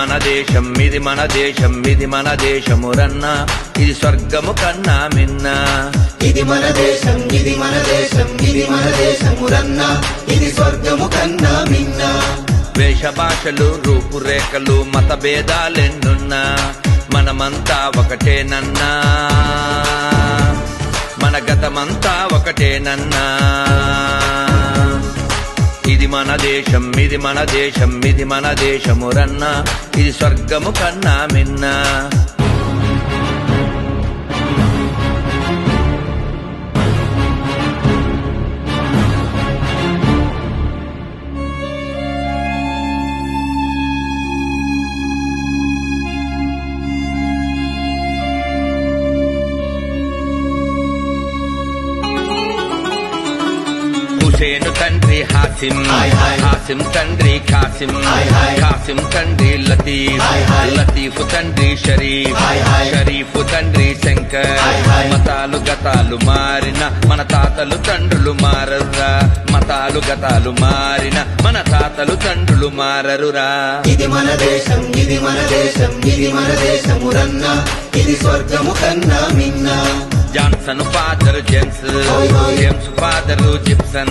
మన దేశం ఇది మన దేశం ఇది మన దేశమురన్నా ఇది స్వర్గము కన్నా మిన్న ఇది మన దేశం ఇది మన దేశం ఇది మన దేశమురన్నా ఇది స్వర్గము కన్నా మిన్న వేష భాషలు రూపురేఖలు మత భేదాలెన్నున్నా మనమంతా ఒకటేనన్నా మన గతమంతా ఒకటేనన్నా ఇది మన దేశం ఇది మన దేశం ఇది మన దేశమురన్నా ఇది స్వర్గము కన్నా మిన్న హుసేను తండ్రి హాసిం హాసిం తండ్రి ఖాసిం ఖాసిం తండ్రి లతీఫ్ లతీఫ్ తండ్రి షరీఫ్ షరీఫ్ తండ్రి శంకర్ మతాలు గతాలు మారిన మన తాతలు తండ్రులు మారరురా మతాలు గతాలు మారిన మన తాతలు తండ్రులు మారరురా ఇది మన దేశం ఇది మన దేశం ఇది మన దేశమురన్నా ఇది స్వర్గము కన్నా మిన్న Johnson father James James father Gibson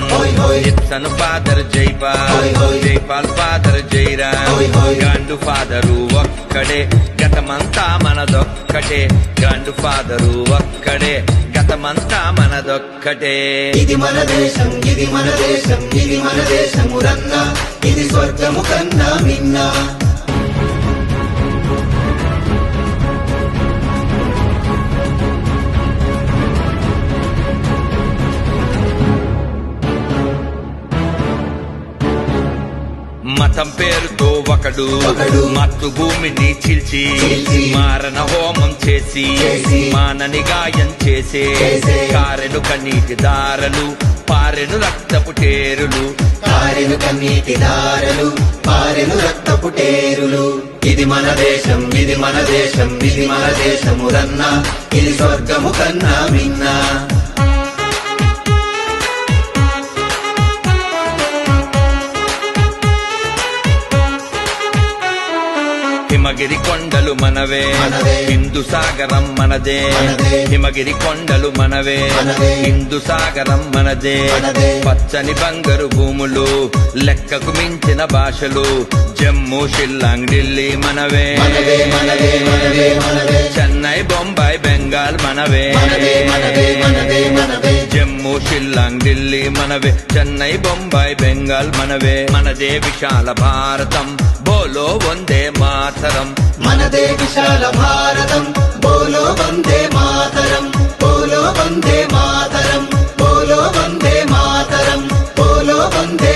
Gibson father Jaipal Jaipal father Jairam grand father ఒక్కడే గతమంతా మనదొక్కటే గ్రాండ్ ఫాదరు ఒక్కడే గతమంతా మనదొక్కటే ఇది మన దేశం ఇది మన దేశం ఇది మన దేశమురన్నా ఇది స్వర్గము కన్నా మిన్న మతం పేరుతో ఒకడు మాతృభూమిని చీల్చి మారణ హోమం చేసి మానని గాయం చేసే కారెను కన్నీటి దారలు పారెను రక్తపు టేరులు కారెను కన్నీటి దారలు పారెను రక్తపు టేరులు ఇది మన దేశం ఇది మన దేశం ఇది మన దేశమురన్నా ఇది స్వర్గము కన్నా మిన్న హిమగిరి కొండలు మనవే హిందూ సాగరం మనదే హిమగిరి కొండలు మనవే హిందూ సాగరం మనదే పచ్చని బంగారు భూములు లెక్కకు మించిన భాషలు జమ్మూ షిల్లాంగ్ ఢిల్లీ మనవే చెన్నై బొంబాయి బెంగాల్ మనవే జమ్మూ షిల్లాంగ్ ఢిల్లీ మనవే చెన్నై బొంబాయి బెంగాల్ మనవే మనదే విశాల భారతం బోలో వందే మాతరం మనదే విశాల భారతం బోలో వందే మాతరం బోలో వందే మాతరం బోలో వందే మాతరం బోలో వందే